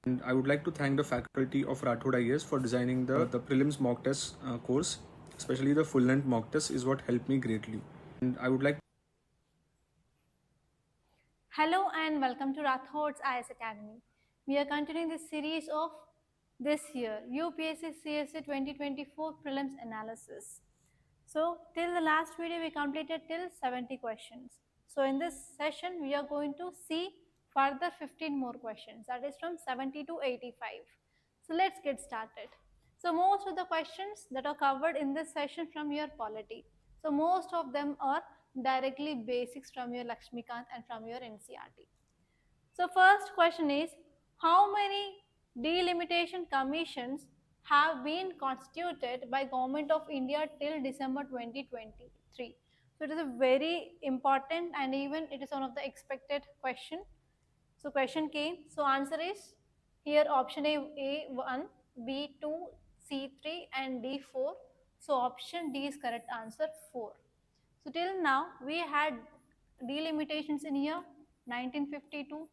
And I would like to thank the faculty of Rathod IAS for designing the prelims mock test course, especially the full length mock test is what helped me greatly. And I would like Hello and welcome to Rathod's IS Academy. We are continuing this series of this year UPSC CSA 2024 prelims analysis. So till the last video we completed till 70 questions. So in this session we are going to see further 15 more questions, that is from 70 to 85. So let's get started. So most of the questions that are covered in this session from your polity. So most of them are directly basics from your Lakshmikant and from your NCRT. So first question is, how many delimitation commissions have been constituted by Government of India till December 2023? So it is a very important and even it is one of the expected question. So question came. So answer is here option A1, B2, C3 and D4. So option D is correct answer 4. So till now we had delimitations in year 1952,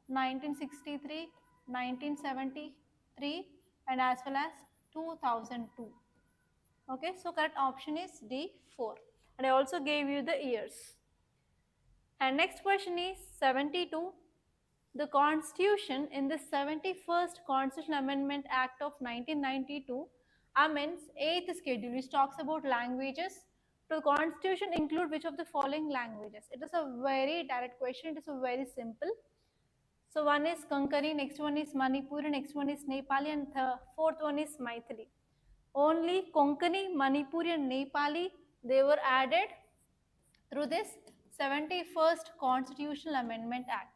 1963, 1973 and as well as 2002. Okay, so correct option is D4 and I also gave you the years. And next question is 72. The Constitution in the 71st Constitutional Amendment Act of 1992 amends 8th schedule which talks about languages. To the Constitution include which of the following languages? It is a very direct question. It is a very simple. So one is Konkani, next one is Manipuri, next one is Nepali and the fourth one is Maithili. Only Konkani, Manipuri and Nepali, they were added through this 71st Constitutional Amendment Act.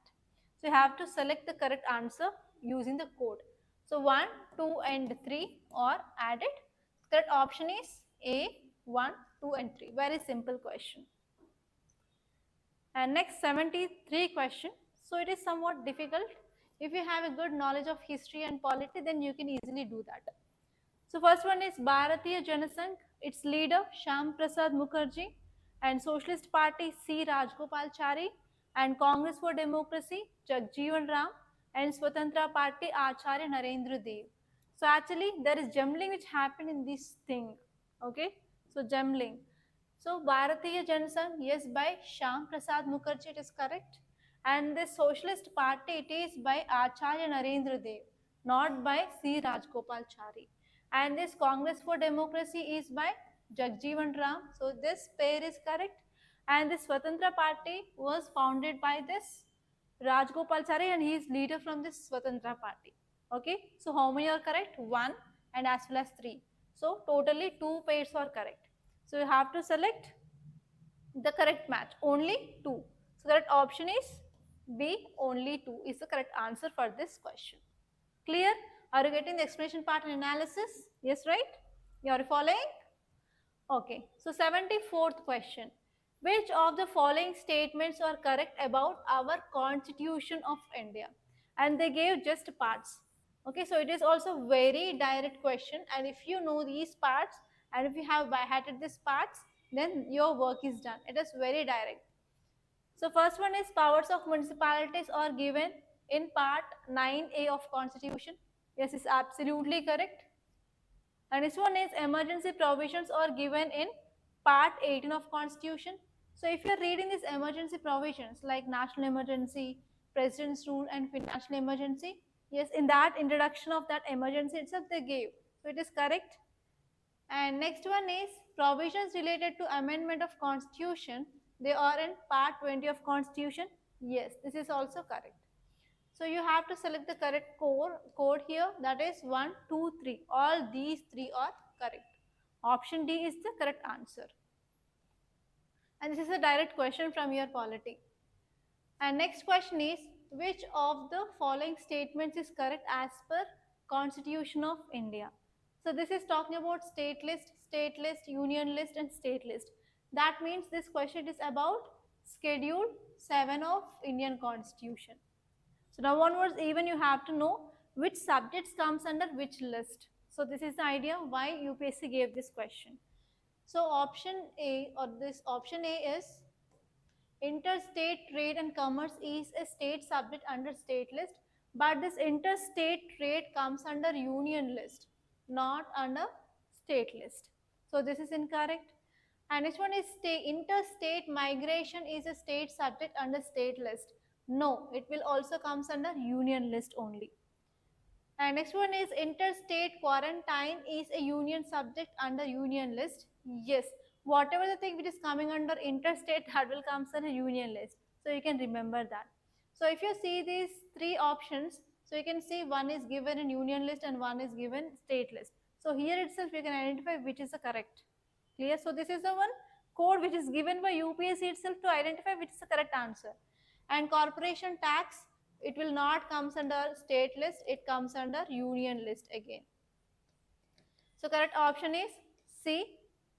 So you have to select the correct answer using the code. So 1, 2 and 3 are added. Correct option is A, 1, 2 and 3. Very simple question. And next 73 question. So it is somewhat difficult. If you have a good knowledge of history and polity, then you can easily do that. So first one is Bharatiya Janasangh, its leader Shyam Prasad Mukherjee, and Socialist Party C. Rajgopalachari, and Congress for Democracy Jagjeevan Ram, and Swatantra Party Acharya Narendra Dev. So actually there is jumbling which happened in this thing. Okay, so jumbling. So Bharatiya Janasangh, yes, by Shyam Prasad Mukherjee, it is correct. And the Socialist Party, it is by Acharya Narendra Dev, not by C. Rajgopalachari. And this Congress for Democracy is by Jagjeevan Ram. So this pair is correct. And this Swatantra Party was founded by this Rajgopalachari and he is leader from this Swatantra Party. Okay, so how many are correct? 1 and as well as 3. So totally 2 pairs are correct. So you have to select the correct match, only 2. So that option is B, only 2 is the correct answer for this question. Clear? Are you getting the explanation part and analysis? Yes, right? You are following? Okay. So 74th question. Which of the following statements are correct about our Constitution of India? And they gave just parts. Okay, so it is also very direct question and if you know these parts and if you have by hearted these parts, then your work is done. It is very direct. So first one is powers of municipalities are given in part 9A of Constitution. Yes, is absolutely correct. And this one is emergency provisions are given in part 18 of Constitution. So if you are reading these emergency provisions like national emergency, president's rule and financial emergency, yes, in that introduction of that emergency itself they gave. So it is correct. And next one is provisions related to amendment of Constitution. They are in part 20 of Constitution. Yes, this is also correct. So you have to select the correct code here, that is 1, 2, 3. All these 3 are correct. Option D is the correct answer. And this is a direct question from your polity. And next question is, which of the following statements is correct as per Constitution of India? So this is talking about state list, union list and state list. That means this question is about Schedule 7 of Indian Constitution. So now onwards even you have to know which subjects comes under which list. So this is the idea why UPSC gave this question. So option A or this option A is interstate trade and commerce is a state subject under state list, but this interstate trade comes under union list, not under state list. So this is incorrect. And next one is interstate migration is a state subject under state list. No, it will also comes under union list only. And next one is interstate quarantine is a union subject under union list. Yes, whatever the thing which is coming under interstate that will comes under union list. So you can remember that. So if you see these three options, so you can see one is given in union list and one is given state list. So here itself you can identify which is the correct. Clear? So this is the one code which is given by UPSC itself to identify which is the correct answer. And corporation tax, it will not comes under state list, it comes under union list again. So correct option is C,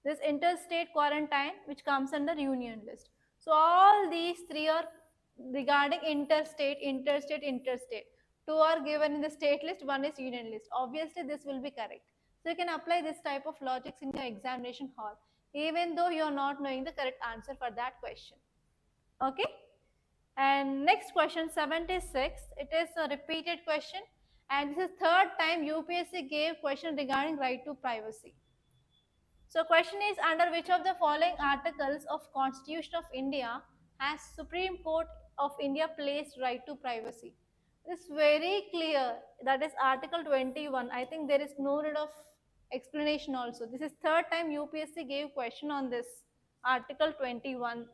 this interstate quarantine which comes under union list. So all these three are regarding interstate, interstate, interstate. Two are given in the state list, one is union list. Obviously this will be correct. So you can apply this type of logics in your examination hall even though you are not knowing the correct answer for that question. Okay. And next question 76, it is a repeated question and this is third time UPSC gave question regarding right to privacy. So question is, under which of the following articles of Constitution of India has Supreme Court of India placed right to privacy? It's very clear, that is article 21. I think there is no need of explanation also. This is third time UPSC gave question on this article 21.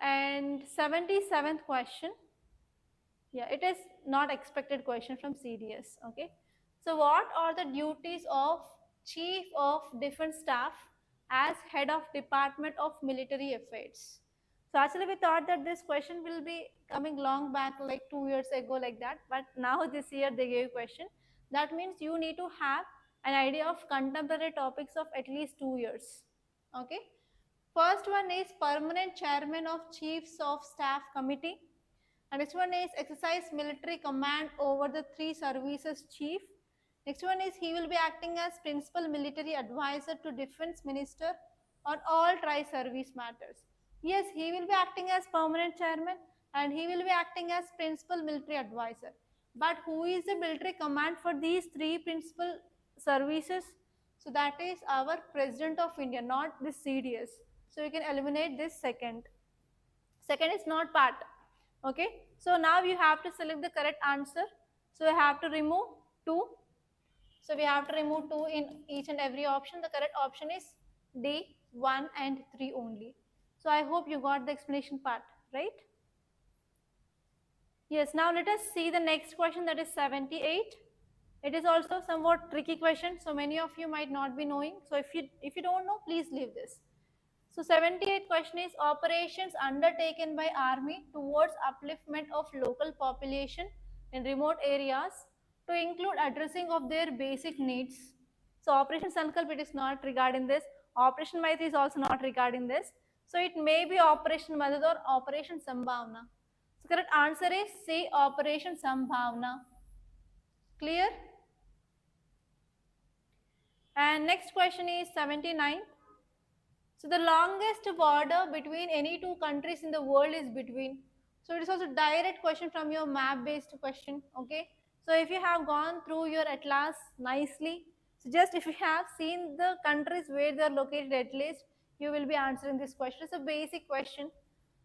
And 77th question, yeah, it is not expected question from CDS. Okay, so what are the duties of Chief of Defence Staff as head of Department of Military Affairs? So actually we thought that this question will be coming long back, like 2 years ago, like that, but now this year they gave question. That means you need to have an idea of contemporary topics of at least 2 years. Okay, first one is permanent chairman of Chiefs of Staff Committee. And next one is exercise military command over the three services chief. Next one is he will be acting as principal military advisor to defense minister on all tri-service matters. Yes, he will be acting as permanent chairman and he will be acting as principal military advisor. But who is the military command for these three principal services? So that is our President of India, not this CDS. So you can eliminate this second. Second is not part. Okay, so now you have to select the correct answer. So you have to remove 2. So we have to remove 2 in each and every option. The correct option is D, 1 and 3 only. So I hope you got the explanation part, right? Yes, now let us see the next question, that is 78. It is also somewhat tricky question, so many of you might not be knowing. So if you don't know, please leave this. So 78 question is operations undertaken by army towards upliftment of local population in remote areas to include addressing of their basic needs. So Operation Sankalp, it is not regarding this. Operation Maitri is also not regarding this. So it may be Operation Madad or Operation Sambhavna. So correct answer is C, Operation Sambhavna. Clear? And next question is 79. So the longest border between any two countries in the world is between. So it is also direct question from your map based question. Okay. So if you have gone through your atlas nicely, so just if you have seen the countries where they are located at least, you will be answering this question. It's a basic question.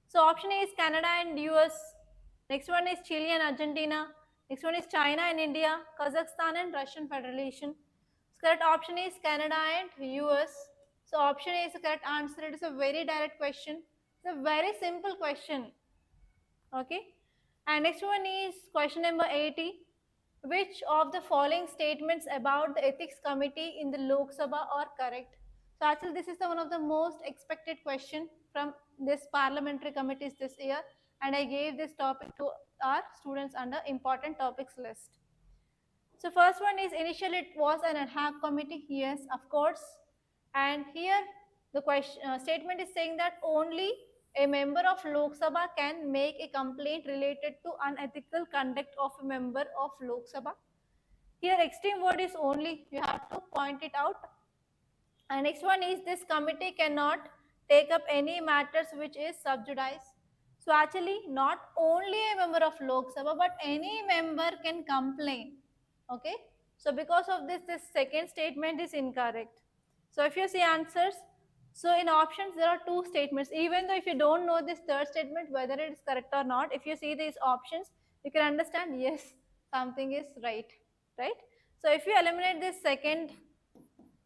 So option A is Canada and US. Next one is Chile and Argentina. Next one is China and India, Kazakhstan and Russian Federation. So correct option is Canada and US. So option A is the correct answer. It is a very direct question. It's a very simple question. Okay. And next one is question number 80. Which of the following statements about the ethics committee in the Lok Sabha are correct? So actually this is one of the most expected question from this parliamentary committees this year, and I gave this topic to our students under important topics list. So first one is initially it was an ad hoc committee. Yes, of course. And here the question statement is saying that only a member of Lok Sabha can make a complaint related to unethical conduct of a member of Lok Sabha. Here extreme word is only, you have to point it out. And next one is this committee cannot take up any matters which is sub judice. So actually, not only a member of Lok Sabha, but any member can complain. Okay. So because of this, this second statement is incorrect. So if you see answers, so in options there are two statements. Even though if you don't know this third statement whether it is correct or not, if you see these options, you can understand yes, something is right, right? So if you eliminate this second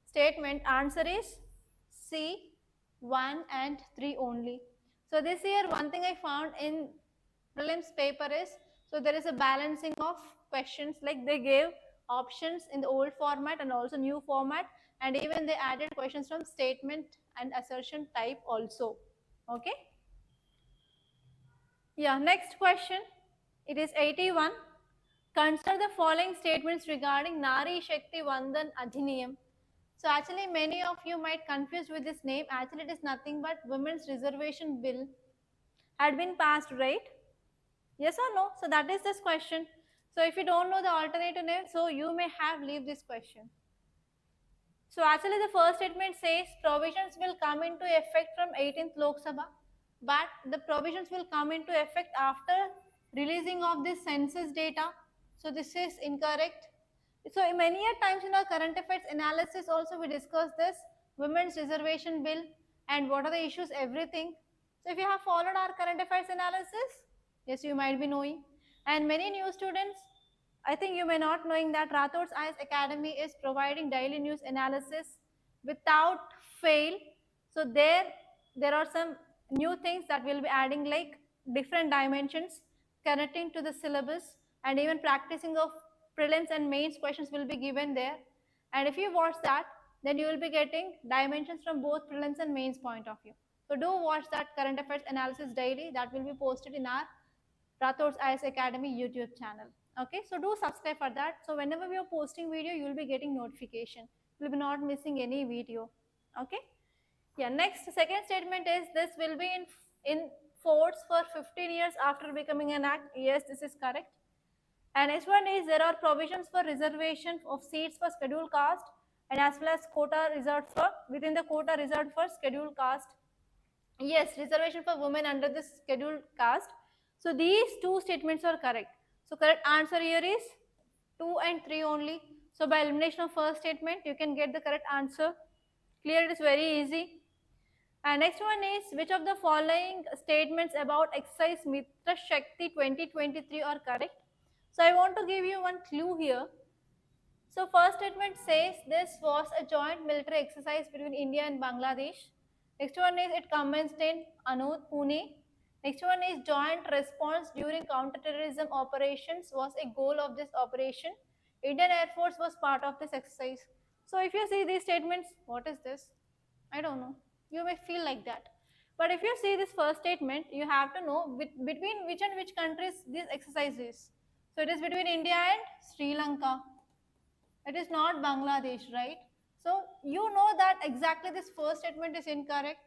statement, answer is C, 1 and 3 only. So this year one thing I found in prelims paper is, so there is a balancing of questions, like they gave options in the old format and also new format, and even they added questions from statement and assertion type also. Okay. Yeah, next question. It is 81. Consider the following statements regarding Nari Shakti Vandan Adhiniyam. So actually many of you might confuse with this name. Actually it is nothing but Women's Reservation Bill had been passed, right? Yes or no? So that is this question. So if you don't know the alternative name, so you may have leave this question. So actually the first statement says provisions will come into effect from 18th Lok Sabha, but the provisions will come into effect after releasing of this census data. So this is incorrect. So many a times in our current affairs analysis also we discuss this women's reservation bill and what are the issues, everything. So if you have followed our current affairs analysis, yes, you might be knowing. And many new students, I think you may not knowing that Rathod's IAS Academy is providing daily news analysis without fail. So there are some new things that we'll be adding, like different dimensions connecting to the syllabus, and even practicing of prelims and mains questions will be given there. And if you watch that, then you will be getting dimensions from both prelims and mains point of view. So do watch that current affairs analysis daily, that will be posted in our Rathod's IAS Academy YouTube channel. Okay, so do subscribe for that. So whenever we are posting video, you will be getting notification. You will be not missing any video. Okay. Yeah. Next, second statement is this will be in force for 15 years after becoming an act. Yes, this is correct. And next one is there are provisions for reservation of seats for scheduled caste and as well as quota reserved for within the quota reserved for scheduled caste. Yes, reservation for women under the scheduled caste. So these two statements are correct. So correct answer here is 2 and 3 only. So by elimination of first statement, you can get the correct answer. Clear, it is very easy. And next one is which of the following statements about exercise Mitra Shakti 2023 are correct? So I want to give you one clue here. So first statement says this was a joint military exercise between India and Bangladesh. Next one is it commenced in Anup, Pune. Next one is joint response during counterterrorism operations was a goal of this operation. Indian Air Force was part of this exercise. So if you see these statements, what is this? I don't know. You may feel like that. But if you see this first statement, you have to know between which and which countries this exercise is. So it is between India and Sri Lanka. It is not Bangladesh, right? So you know that exactly this first statement is incorrect,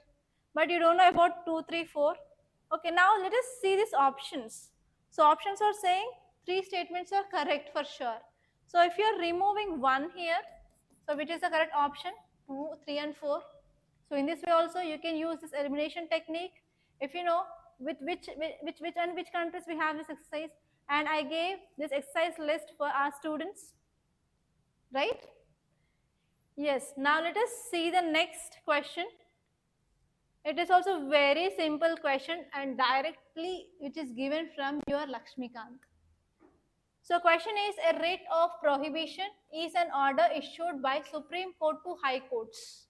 but you don't know about 2, 3, 4. Okay, now let us see these options. So options are saying 3 statements are correct for sure. So if you are removing 1 here, so which is the correct option? 2, 3 and 4. So in this way also you can use this elimination technique. If you know with which and which countries we have this exercise, and I gave this exercise list for our students, right? Yes, now let us see the next question. It is also very simple question and directly which is given from your Lakshmikant. So question is a writ of prohibition is an order issued by Supreme Court to High Courts.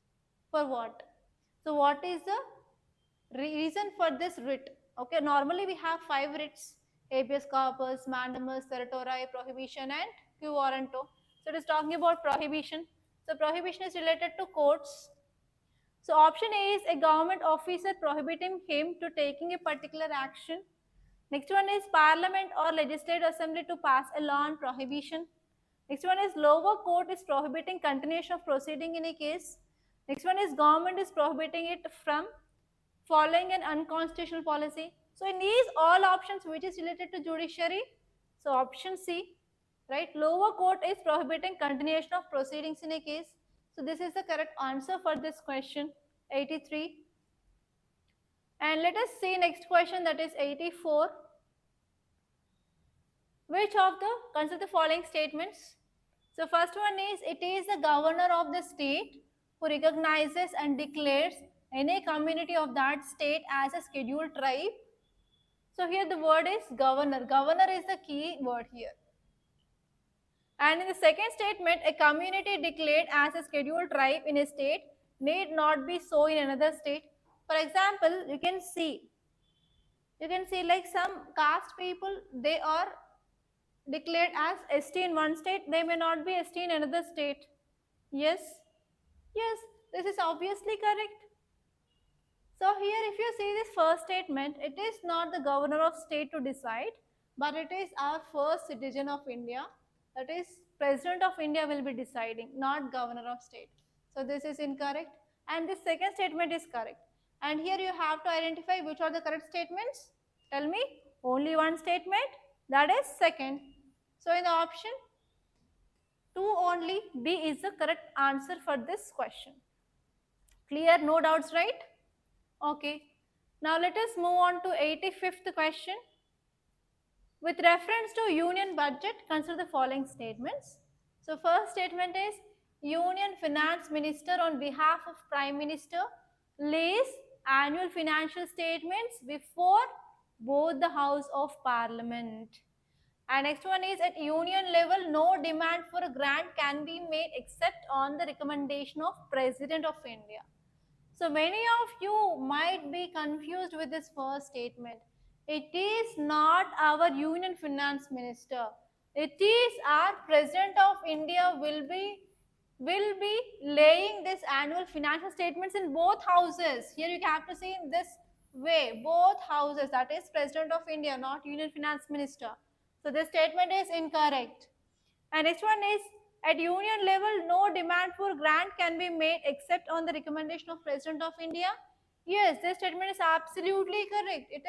For what? So what is the reason for this writ? Okay, normally we have 5 writs: habeas corpus, mandamus, certiorari, prohibition and quo warranto. So it is talking about prohibition. So prohibition is related to courts. So option A is a government officer prohibiting him to taking a particular action. Next one is parliament or legislative assembly to pass a law on prohibition. Next one is lower court is prohibiting continuation of proceeding in a case. Next one is government is prohibiting it from following an unconstitutional policy. So in these all options which is related to judiciary, so option C, right? Lower court is prohibiting continuation of proceedings in a case. So this is the correct answer for this question, 83. And let us see next question, that is 84. Which of the, consider the following statements. So first one is, it is the governor of the state who recognizes and declares any community of that state as a scheduled tribe. So here the word is governor. Governor is the key word here. And in the second statement, a community declared as a scheduled tribe in a state need not be so in another state. For example, you can see like some caste people, they are declared as ST in one state, they may not be ST in another state. Yes, yes, this is obviously correct. So here if you see this first statement, it is not the governor of state to decide, but it is our first citizen of India, that is president of India will be deciding, not governor of state. So this is incorrect, and this second statement is correct. And here you have to identify which are the correct statements. Tell me, only one statement, that is second. So in the option 2 only, B is the correct answer for this question. Clear? No doubts, right? Okay. Now let us move on to 85th question. With reference to union budget, consider the following statements. So first statement is, Union Finance Minister on behalf of Prime Minister lays annual financial statements before both the House of Parliament. And next one is, at union level, no demand for a grant can be made except on the recommendation of President of India. So many of you might be confused with this first statement. It is not our Union Finance Minister. It is our President of India will be laying this annual financial statements in both houses. Here you have to see in this way, both houses, that is President of India, not Union Finance Minister. So this statement is incorrect. And next one is, at union level, no demand for grant can be made except on the recommendation of President of India. Yes, this statement is absolutely correct. It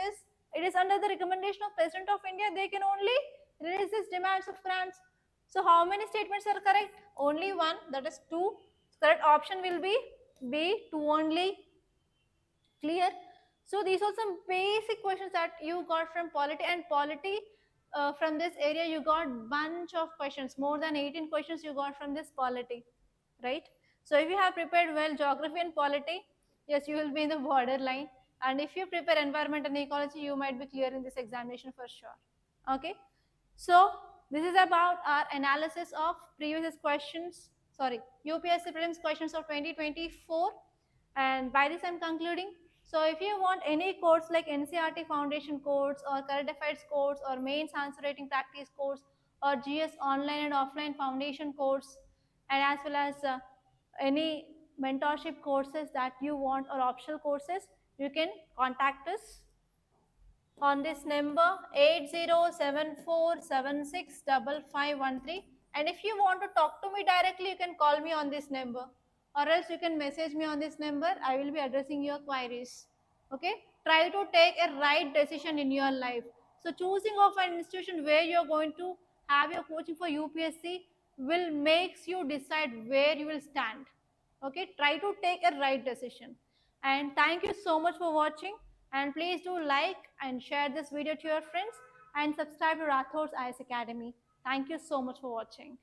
is under the recommendation of President of India, they can only release these demands of grants. So how many statements are correct? Only one, that is 2. Correct option will be B, 2 only. Clear? So these are some basic questions that you got from polity, and polity from this area you got bunch of questions, more than 18 questions you got from this polity, right? So if you have prepared well geography and polity, yes, you will be in the borderline, and if you prepare environment and ecology, you might be clear in this examination for sure. Okay, so this is about our analysis of previous questions, sorry, UPSC prelims questions of 2024, and by this I'm concluding. So if you want any course like NCERT foundation course or current affairs course or mains answer writing practice course or GS online and offline foundation course, and as well as any mentorship courses that you want or optional courses, you can contact us on this number 8074765513. And if you want to talk to me directly, you can call me on this number, or else you can message me on this number. I will be addressing your queries. Okay, try to take a right decision in your life. So choosing of an institution where you are going to have your coaching for UPSC will makes you decide where you will stand. Okay, try to take a right decision. And thank you so much for watching, and please do like and share this video to your friends and subscribe to Rathod's IAS Academy. Thank you so much for watching.